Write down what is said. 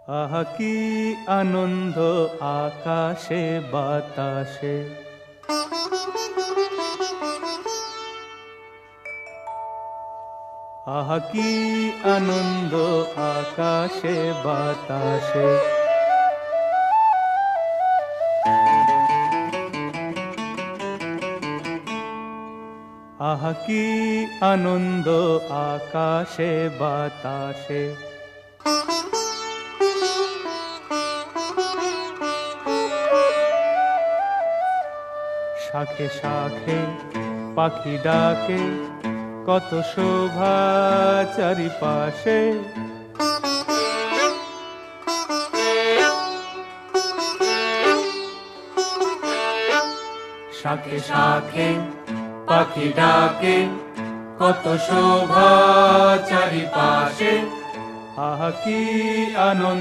আহা কি আনন্দ আকাশে বাতাসে, আহা কি আনন্দ আকাশে বাতাসে। আহা কি আনন্দ আকাশে বাতাসে। শাখে শাখে পাখি ডাকে, কত শোভা চারিপাশে। শাখে শাখে পাখি ডাকে, কত শোভা চারিপাশে। আহা কি আনন্দ